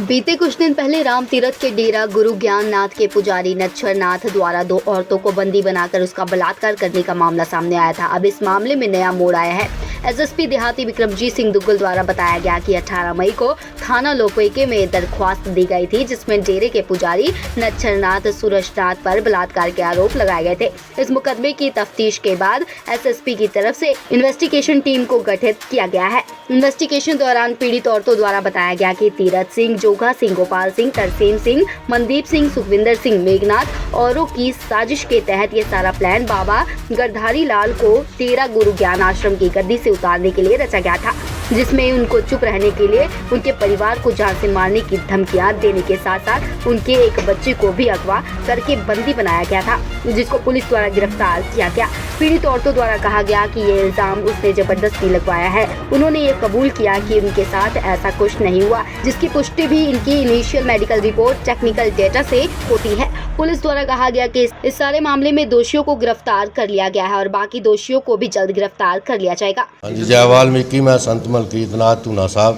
बीते कुछ दिन पहले राम तीरथ के डेरा गुरु ज्ञान नाथ के पुजारी नच्छर नाथ द्वारा 2 औरतों को बंदी बनाकर उसका बलात्कार करने का मामला सामने आया था। अब इस मामले में नया मोड़ आया है। एसएसपी देहाती विक्रमजीत सिंह दुग्गल द्वारा बताया गया कि 18 मई को थाना लोपोके में दरख्वास्त दी गई थी, जिसमें डेरे के पुजारी नच्छर नाथ सूरज नाथ पर बलात्कार के आरोप लगाए गए थे। इस मुकदमे की तफ्तीश के बाद एसएसपी की तरफ से इन्वेस्टिगेशन टीम को गठित किया गया है। इन्वेस्टिगेशन दौरान पीड़ित औरतों द्वारा बताया गया कि तीरथ सिंह, जोगा सिंह, गोपाल सिंह, तरसेम सिंह, मनदीप सिंह, सुखविंदर सिंह, मेघनाथ औरों की साजिश के तहत ये सारा प्लान बाबा गरधारी लाल को डेरा गुरु ज्ञान आश्रम की गद्दी से उतारने के लिए रचा गया था, जिसमें उनको चुप रहने के लिए उनके परिवार को जान से मारने की धमकियां देने के साथ साथ उनके एक बच्चे को भी अगवा करके बंदी बनाया गया था, जिसको पुलिस द्वारा गिरफ्तार किया गया। पीड़ित औरतों द्वारा कहा गया कि ये इल्जाम उसने जबरदस्ती लगवाया है। उन्होंने ये कबूल किया कि उनके साथ ऐसा कुछ नहीं हुआ, जिसकी पुष्टि भी इनकी initial medical report technical data से होती है। पुलिस द्वारा कहा गया कि इस सारे मामले में दोषियों को गिरफ्तार कर लिया गया है और बाकी दोषियों को भी जल्द गिरफ्तार कर लिया जाएगा। जय वाल्मीकि। मैं संत मलकीत नाथ धूना साहब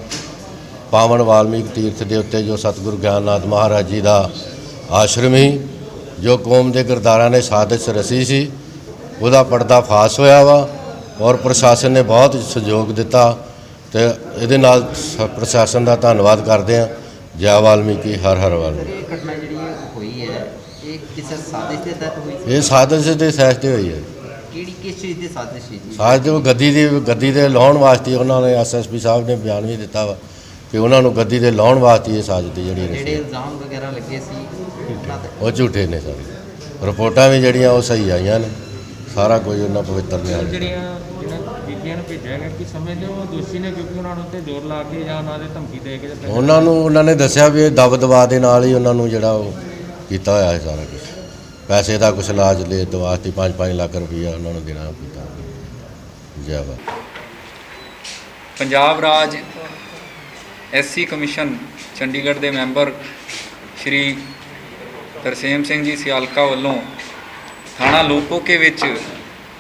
पावन वाल्मीकि तीर्थ के उत्ते जो सतगुरु ज्ञाननाथ महाराज जी का आश्रम ही जो कौम के किरदारा ने साजिश रसी सी ਉਹਦਾ पर्दा फाश होया वा और प्रशासन ने बहुत सहयोग दिता तो ये नाल प्रशासन का धन्यवाद करते हैं। जय वाल्मीकि, हर हर वाल्मीकि। ये साजिश के तहत हुई है। साजिश गद्दी के लाने वास्ते उन्होंने SSP साहब ने बयान भी दिता वा कि उन्होंने गद्दी के लाने वास्ते ये साजिश जी वो झूठे ने। सारी रिपोर्टां भी जड़ियाँ वो सही आईयां ने, सारा कोई उन्होंने पवित्र नहीं। उन्होंने दसिया भी दब दबा के नाल ही उन्होंने जिहड़ा वो कीता होया है सारा कुछ, पैसे का कुछ लाज ले तो वास्ते 5-5 लाख रुपया उन्होंने देना कीता। जय बाबा। पंजाब राज SC कमीशन चंडीगढ़ के मैंबर श्री तरसेम सिंह जी सियालका वालों थाना लोपोके विच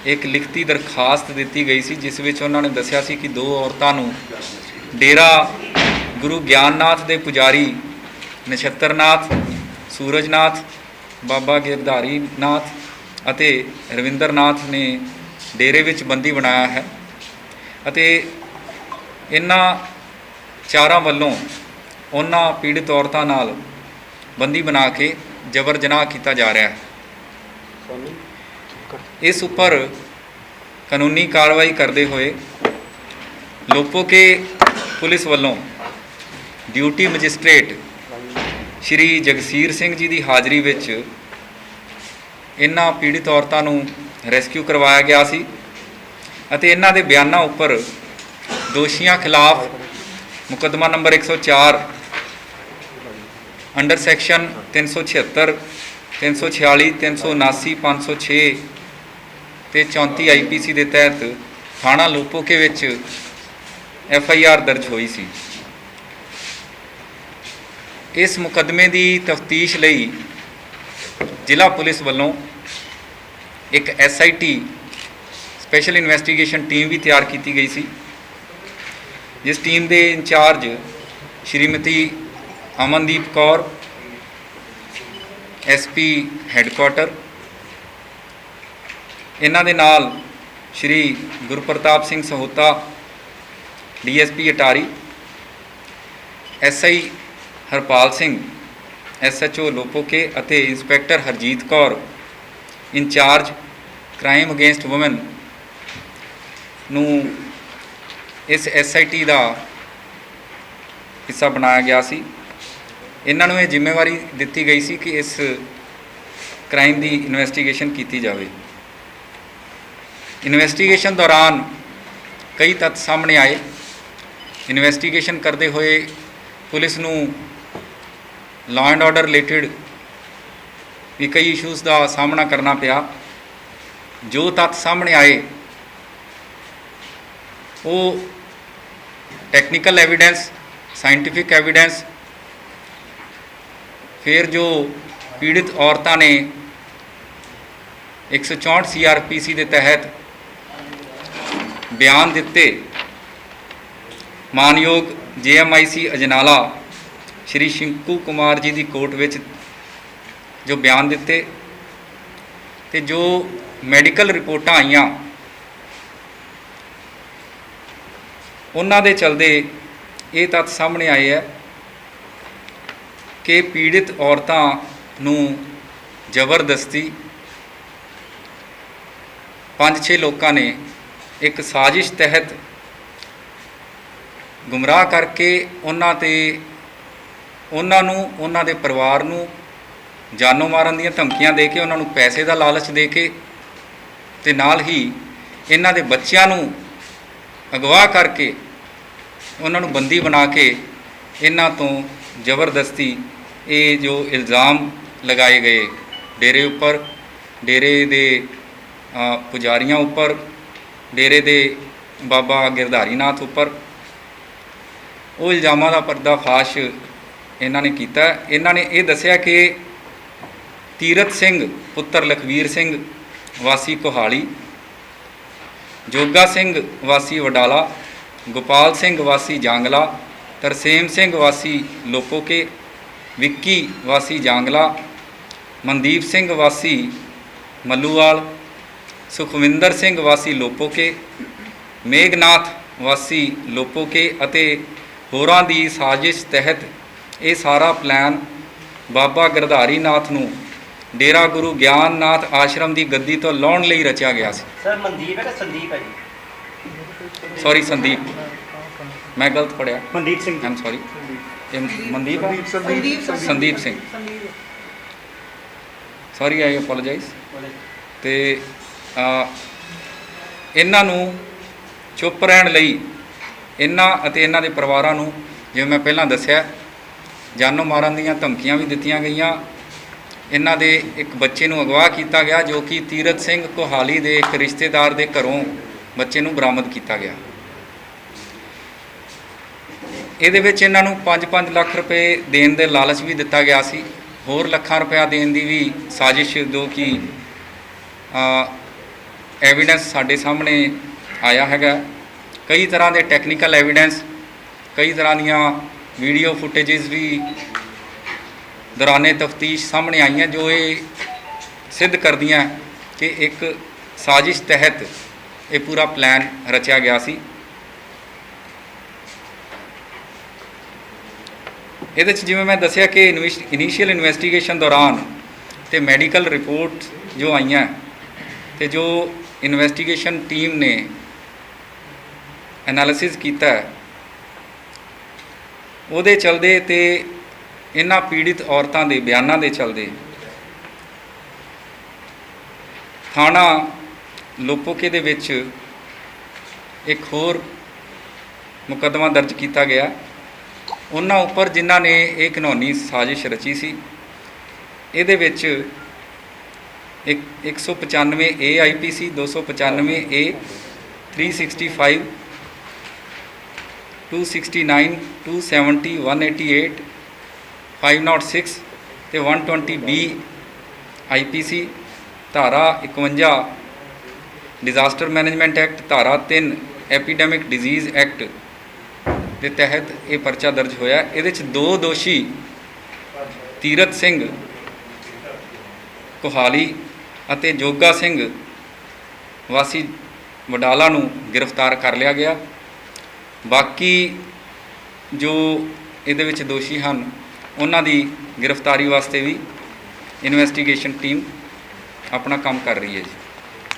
एक लिखती दरखास्त दी गई सी, जिस विच उन्होंने दसिया सी कि 2 औरतों नूं डेरा गुरु ज्ञाननाथ के पुजारी नछत्तर नाथ, सूरज नाथ, बाबा गिरधारी नाथ अते रविंदर नाथ ने डेरे विच बंदी बनाया है अते इन्हां चारां वल्लों उन्हां पीड़ित औरतां नाल बंदी बना के जबर जनाह किया जा रहा है। इस उपर कानूनी कार्रवाई करते हुए लोपोके पुलिस वालों ड्यूटी मजिस्ट्रेट श्री जगसीर सिंह जी की हाज़री विच इन्हां पीड़ित औरतां नूं रेस्क्यू करवाया गया सी अते इन्हां दे बयानां उपर दोषियों खिलाफ मुकदमा नंबर 104 अंडर सैक्शन 376, 346, 379, 506 ते 34 IPC के तहत थाना लोपोके विच FIR दर्ज हुई सी। इस मुकदमे की तफ्तीश लई जिला पुलिस वालों एक SIT स्पैशल इन्वेस्टिगेशन टीम भी तैयार की गई सी, जिस टीम के incharge Shrimati Amandeep Kaur SP headquarter, इन्हां दे नाल श्री गुरप्रताप सिंह सहोता DSP अटारी, SI हरपाल सिंह SHO लोपोके अते inspector Harjeet Kaur incharge crime against women नूं इस SIT का हिस्सा बनाया गया सी। इन्हां नूं ये जिम्मेवारी दी गई सी कि इस क्राइम की इन्वेस्टिगेशन की जाए। इन्वेस्टिगेशन दौरान कई तत्थ सामने आए। इन्वेस्टिगेशन करते हुए पुलिस नूं लॉ एंड ऑर्डर रिलेटिड भी कई इशूज़ का सामना करना पिया। जो तत्थ सामने आए वो टेक्निकल एविडेंस, साइंटिफिक एविडेंस, फिर जो पीड़ित औरतां ने 164 CRPC के तहत बयान दिते, मानयोग JMIC अजनाला ਸ਼੍ਰੀ ਸ਼ਿੰਕੂ ਕੁਮਾਰ ਜੀ ਦੀ ਕੋਰਟ ਵਿੱਚ ਜੋ ਬਿਆਨ ਦਿੱਤੇ ਤੇ ਜੋ ਮੈਡੀਕਲ ਰਿਪੋਰਟਾਂ ਆਈਆਂ ਉਹਨਾਂ ਦੇ ਚਲਦੇ ਇਹ ਤੱਥ ਸਾਹਮਣੇ ਆਏ ਹੈ ਕਿ ਪੀੜਿਤ ਔਰਤਾਂ ਨੂੰ ਜ਼ਬਰਦਸਤੀ 5-6 ਲੋਕਾਂ ਨੇ ਇੱਕ ਸਾਜ਼ਿਸ਼ ਤਹਿਤ ਗੁੰਮਰਾਹ ਕਰਕੇ ਉਹਨਾਂ ਨੂੰ ਉਹਨਾਂ ਦੇ ਪਰਿਵਾਰ ਨੂੰ ਜਾਨੋਂ ਮਾਰਨ ਦੀਆਂ ਧਮਕੀਆਂ ਦੇ ਕੇ, ਉਹਨਾਂ ਨੂੰ ਪੈਸੇ ਦਾ ਲਾਲਚ ਦੇ ਕੇ ਤੇ ਨਾਲ ਹੀ ਇਹਨਾਂ ਦੇ ਬੱਚਿਆਂ ਨੂੰ ਅਗਵਾ ਕਰਕੇ ਉਹਨਾਂ ਨੂੰ ਬੰਦੀ ਬਣਾ ਕੇ ਇਹਨਾਂ ਤੋਂ ਜ਼ਬਰਦਸਤੀ ਇਹ ਜੋ ਇਲਜ਼ਾਮ ਲਗਾਏ ਗਏ ਡੇਰੇ ਉੱਪਰ, ਡੇਰੇ ਦੇ ਪੁਜਾਰੀਆਂ ਉੱਪਰ, ਡੇਰੇ ਦੇ ਬਾਬਾ ਗਿਰਧਾਰੀ ਨਾਥ ਉੱਪਰ, ਉਹ ਇਲਜ਼ਾਮਾਂ ਦਾ ਪਰਦਾਫਾਸ਼ ਇਹਨਾਂ ਨੇ ਕੀਤਾ। ਇਹਨਾਂ ਨੇ ਇਹ ਦੱਸਿਆ ਕਿ ਤੀਰਥ ਸਿੰਘ ਪੁੱਤਰ ਲਖਵੀਰ ਸਿੰਘ ਵਾਸੀ ਕੋਹਾਲੀ, ਜੋਗਾ ਸਿੰਘ ਵਾਸੀ ਵਡਾਲਾ, ਗੋਪਾਲ ਸਿੰਘ ਵਾਸੀ ਜਾਂਗਲਾ, ਤਰਸੇਮ ਸਿੰਘ ਵਾਸੀ ਲੋਪੋਕੇ, ਵਿੱਕੀ ਵਾਸੀ ਜਾਂਗਲਾ, ਮਨਦੀਪ ਸਿੰਘ ਵਾਸੀ ਮੱਲੂਵਾਲ, ਸੁਖਵਿੰਦਰ ਸਿੰਘ ਵਾਸੀ ਲੋਪੋਕੇ, ਮੇਘਨਾਥ ਵਾਸੀ ਲੋਪੋਕੇ ਅਤੇ ਹੋਰਾਂ ਦੀ ਸਾਜ਼ਿਸ਼ ਤਹਿਤ ਇਹ ਸਾਰਾ ਪਲਾਨ ਬਾਬਾ ਗਿਰਧਾਰੀ ਨਾਥ ਨੂੰ ਡੇਰਾ ਗੁਰੂ ਗਿਆਨ ਨਾਥ ਆਸ਼ਰਮ ਦੀ ਗੱਦੀ ਤੋਂ ਲਾਉਣ ਲਈ ਰਚਿਆ ਗਿਆ ਸੀ। ਸਰ ਮਨਦੀਪ ਹੈ ਕਿ ਸੰਦੀਪ ਹੈ ਜੀ? ਸੌਰੀ ਸੰਦੀਪ, ਮੈਂ ਗਲਤ ਪੜਿਆ, ਮਨਦੀਪ ਸਿੰਘ ਆਮ ਸੌਰੀ, ਇਹ ਮਨਦੀਪ ਹੈ? ਸੰਦੀਪ ਸਿੰਘ, ਸੌਰੀ, ਆਈ ਅਪੋਲੋਜਾਈਜ਼। ਤੇ ਇਹਨਾਂ ਨੂੰ ਚੁੱਪ ਰਹਿਣ ਲਈ ਇਹਨਾਂ ਅਤੇ ਇਹਨਾਂ ਦੇ ਪਰਿਵਾਰਾਂ ਨੂੰ, ਜਿਵੇਂ ਮੈਂ ਪਹਿਲਾਂ ਦੱਸਿਆ, ਜਾਨੋਂ ਮਾਰਨ ਦੀਆਂ ਧਮਕੀਆਂ ਵੀ ਦਿੱਤੀਆਂ ਗਈਆਂ। ਇਹਨਾਂ ਦੇ ਇੱਕ ਬੱਚੇ ਨੂੰ ਅਗਵਾ ਕੀਤਾ ਗਿਆ ਜੋ ਕਿ ਤੀਰਥ ਸਿੰਘ ਕੋਹਾਲੀ ਦੇ ਇੱਕ ਰਿਸ਼ਤੇਦਾਰ ਦੇ ਘਰੋਂ ਬੱਚੇ ਨੂੰ ਬਰਾਮਦ ਕੀਤਾ ਗਿਆ। ਇਹਦੇ ਵਿੱਚ ਇਹਨਾਂ ਨੂੰ 5-5 ਲੱਖ ਰੁਪਏ ਦੇਣ ਦੇ ਲਾਲਚ ਵੀ ਦਿੱਤਾ ਗਿਆ ਸੀ, ਹੋਰ ਲੱਖਾਂ ਰੁਪਇਆ ਦੇਣ ਦੀ ਵੀ ਸਾਜ਼ਿਸ਼, ਜੋ ਕਿ ਐਵੀਡੈਂਸ ਸਾਡੇ ਸਾਹਮਣੇ ਆਇਆ ਹੈਗਾ। ਕਈ ਤਰ੍ਹਾਂ ਦੇ ਟੈਕਨੀਕਲ ਐਵੀਡੈਂਸ, ਕਈ ਤਰ੍ਹਾਂ ਦੀਆਂ ਵੀਡੀਓ ਫੁਟੇਜਿਸ ਵੀ ਦੌਰਾਨੇ ਤਫਤੀਸ਼ ਸਾਹਮਣੇ ਆਈਆਂ ਜੋ ਇਹ ਸਿੱਧ ਕਰਦੀਆਂ ਕਿ ਇੱਕ ਸਾਜ਼ਿਸ਼ ਤਹਿਤ ਇਹ ਪੂਰਾ ਪਲਾਨ ਰਚਿਆ ਗਿਆ ਸੀ। ਇਹਦੇ 'ਚ ਜਿਵੇਂ ਮੈਂ ਦੱਸਿਆ ਕਿ ਇਨੀਸ਼ੀਅਲ ਇਨਵੈਸਟੀਗੇਸ਼ਨ ਦੌਰਾਨ ਤੇ ਮੈਡੀਕਲ ਰਿਪੋਰਟ ਜੋ ਆਈਆਂ ਤੇ ਜੋ ਇਨਵੈਸਟੀਗੇਸ਼ਨ ਟੀਮ ਨੇ ਐਨਾਲਿਸਿਸ ਕੀਤਾ, ਉਹਦੇ ਚਲਦੇ ਤੇ ਇਹਨਾਂ ਪੀੜਿਤ ਔਰਤਾਂ ਦੇ ਬਿਆਨਾਂ ਦੇ ਚਲਦੇ ਥਾਣਾ ਲੋਪੋਕੇ ਦੇ ਵਿੱਚ ਇੱਕ ਹੋਰ ਮੁਕੱਦਮਾ ਦਰਜ ਕੀਤਾ ਗਿਆ ਉਹਨਾਂ ਉੱਪਰ ਜਿਨ੍ਹਾਂ ਨੇ ਇਹ ਘਿਨੌਨੀ ਸਾਜ਼ਿਸ਼ ਰਚੀ ਸੀ। ਇਹਦੇ ਵਿੱਚ 195 AIPC 295 A 365 269 270 188 506 ਤੇ 120 B IPC, ਧਾਰਾ 51 ਡਿਜ਼ਾਸਟਰ ਮੈਨੇਜਮੈਂਟ ਐਕਟ, ਧਾਰਾ 3 ਐਪੀਡੈਮਿਕ ਡਿਜ਼ੀਜ਼ ਐਕਟ ਦੇ ਤਹਿਤ ਇਹ ਪਰਚਾ ਦਰਜ ਹੋਇਆ। ਇਹਦੇ 'ਚ 2 ਦੋਸ਼ੀ ਤੀਰਥ ਸਿੰਘ ਕੋਹਾਲੀ ਅਤੇ ਜੋਗਾ ਸਿੰਘ ਵਾਸੀ ਵਡਾਲਾ ਨੂੰ ਗ੍ਰਿਫਤਾਰ ਕਰ ਲਿਆ ਗਿਆ। ਬਾਕੀ ਜੋ ਇਹਦੇ ਵਿੱਚ ਦੋਸ਼ੀ ਹਨ ਉਹਨਾਂ ਦੀ ਗ੍ਰਿਫਤਾਰੀ ਵਾਸਤੇ ਵੀ ਇਨਵੈਸਟੀਗੇਸ਼ਨ ਟੀਮ ਆਪਣਾ ਕੰਮ ਕਰ ਰਹੀ ਹੈ ਜੀ।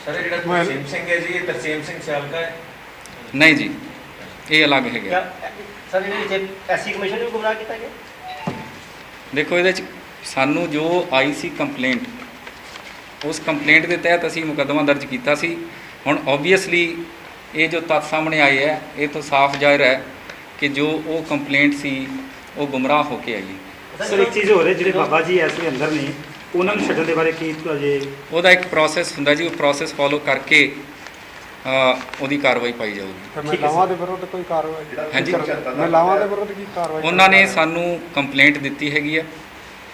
ਸਰ ਜਿਹੜਾ ਤਰਸੇਮ ਸਿੰਘ ਹੈ ਜੀ, ਇਹ ਤਰਸੇਮ ਸਿੰਘ ਸਿਆਲਕਾ ਹੈ? ਨਹੀਂ ਜੀ, ਇਹ ਅਲੱਗ ਹੈਗਾ। ਸਰ ਇਹਦੇ ਵਿੱਚ ਐਸਸੀ ਕਮਿਸ਼ਨ ਨੂੰ ਗੁੰਮਰਾਹ ਕੀਤਾ ਗਿਆ? ਦੇਖੋ, ਇਹਦੇ 'ਚ ਸਾਨੂੰ ਜੋ ਆਈ ਸੀ ਕੰਪਲੇਂਟ, ਉਸ ਕੰਪਲੇਂਟ ਦੇ ਤਹਿਤ ਅਸੀਂ ਮੁਕੱਦਮਾ ਦਰਜ ਕੀਤਾ ਸੀ। ਹੁਣ ਓਬਵੀਅਸਲੀ ਇਹ ਜੋ ਤੱਥ ਸਾਹਮਣੇ ਆਏ ਹੈ, ਇਹ ਤੋਂ ਸਾਫ਼ ਜ਼ਾਹਿਰ ਹੈ ਕਿ ਜੋ ਉਹ ਕੰਪਲੇਂਟ ਸੀ ਉਹ ਗੁੰਮਰਾਹ ਹੋ ਕੇ ਆਈ। ਸਰ ਇੱਕ ਚੀਜ਼ ਹੋ ਰਹੀ, ਜਿਹੜੇ ਬਾਬਾ ਜੀ ਐਸੇ ਅੰਦਰ ਨੇ ਉਹਨਾਂ ਨੂੰ ਛੱਡਣ ਦੇ ਬਾਰੇ ਕੀ ਅਜੇ? ਉਹਦਾ ਇੱਕ ਪ੍ਰੋਸੈਸ ਹੁੰਦਾ ਜੀ, ਉਹ ਪ੍ਰੋਸੈਸ ਫੋਲੋ ਕਰਕੇ ਉਹਦੀ ਕਾਰਵਾਈ ਪਾਈ ਜਾਊਗੀ। ਮਹਿਲਾਵਾਂ ਦੇ ਵਿਰੁੱਧ ਕੋਈ ਕਾਰਵਾਈ? ਹਾਂਜੀ, ਮਹਿਲਾਵਾਂ ਦੇ ਵਿਰੁੱਧ ਕੀ ਕਾਰਵਾਈ? ਉਹਨਾਂ ਨੇ ਸਾਨੂੰ ਕੰਪਲੇਂਟ ਦਿੱਤੀ ਹੈਗੀ ਹੈ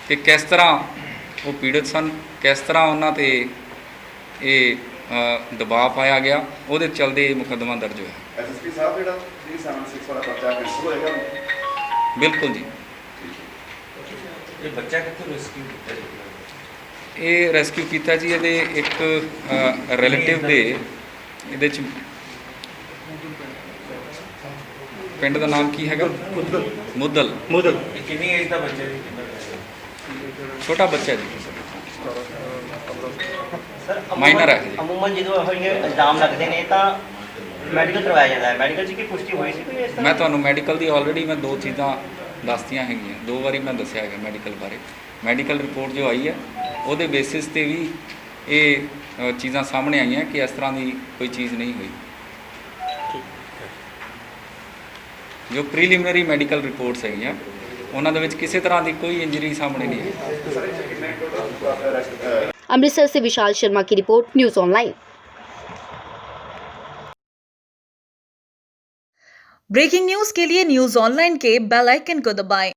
ਕਿ ਕਿਸ ਤਰ੍ਹਾਂ ਉਹ ਪੀੜਤ ਸਨ, ਕਿਸ ਤਰ੍ਹਾਂ ਉਹਨਾਂ 'ਤੇ ਇਹ ਦਬਾਅ ਪਾਇਆ ਗਿਆ, ਉਹਦੇ ਚਲਦੇ ਮੁਕੱਦਮਾ ਦਰਜ ਹੋਇਆ। ਐਸਐਸਪੀ ਸਾਹਿਬ ਜਿਹੜਾ 376 ਵਾਲਾ ਪਰਚਾ ਕੈਂਸਲ ਹੋਏਗਾ? ਬਿਲਕੁਲ ਜੀ। ਇਹ ਬੱਚਾ ਕਿੱਥੋਂ ਰੈਸਕਿਊ ਕੀਤਾ ਜੀ? ਇਹ ਰੈਸਕਿਊ ਕੀਤਾ ਜੀ ਇਹਦੇ ਇੱਕ ਰਿਲੇਟਿਵ ਦੇ ਇਹਦੇ ਚ ਪਿੰਡ ਦਾ ਨਾਮ ਕੀ ਹੈਗਾ? ਮੁੱਦਲ। ਮੁੱਦਲ ਇਹ ਕਿੰਨੀ ਏਜ ਦਾ ਬੱਚਾ ਜੀ? ਛੋਟਾ ਬੱਚਾ ਜੀ, ਸਰ Minor ਹੈ ਜੀ। ਅਮੂਮਨ ਜਦੋਂ ਇਹੋ ਜਿਹੇ ਇਲਜ਼ਾਮ ਲੱਗਦੇ ਨੇ ਤਾਂ ਮੈਡੀਕਲ ਕਰਵਾਇਆ ਜਾਂਦਾ ਹੈ। ਮੈਡੀਕਲ 'ਚ ਕੀ ਪੁਸ਼ਟੀ ਹੋਈ ਸੀ ਕੋਈ ਇਸ ਤਰ੍ਹਾਂ? ਮੈਂ ਤੁਹਾਨੂੰ ਮੈਡੀਕਲ ਦੀ ਆਲਰੇਡੀ ਮੈਂ ਦੋ ਚੀਜ਼ਾਂ ਦੱਸਤੀਆਂ ਹੈਗੀਆਂ, ਦੋ ਵਾਰੀ ਮੈਂ ਦੱਸਿਆ ਹੈਗਾ ਮੈਡੀਕਲ ਬਾਰੇ। ਮੈਡੀਕਲ ਰਿਪੋਰਟ ਜੋ ਆਈ ਹੈ ਉਹਦੇ ਬੇਸਿਸ ਤੇ ਵੀ ਇਹ ਚੀਜ਼ਾਂ ਸਾਹਮਣੇ ਆਈਆਂ ਕਿ ਇਸ ਤਰ੍ਹਾਂ ਦੀ ਕੋਈ ਚੀਜ਼ ਨਹੀਂ ਹੋਈ। ਜੋ ਪ੍ਰੀਲਿਮਿਨਰੀ ਮੈਡੀਕਲ ਰਿਪੋਰਟਸ ਹੈਗੀਆਂ ਉਹਨਾਂ ਦੇ ਵਿੱਚ ਕਿਸੇ ਤਰ੍ਹਾਂ ਦੀ ਕੋਈ ਇੰਜਰੀ ਸਾਹਮਣੇ ਨਹੀਂ ਆਈ। अमृतसर से विशाल शर्मा की report, news online. Breaking news के लिए न्यूज ऑनलाइन के बेल आइकन को दबाएं।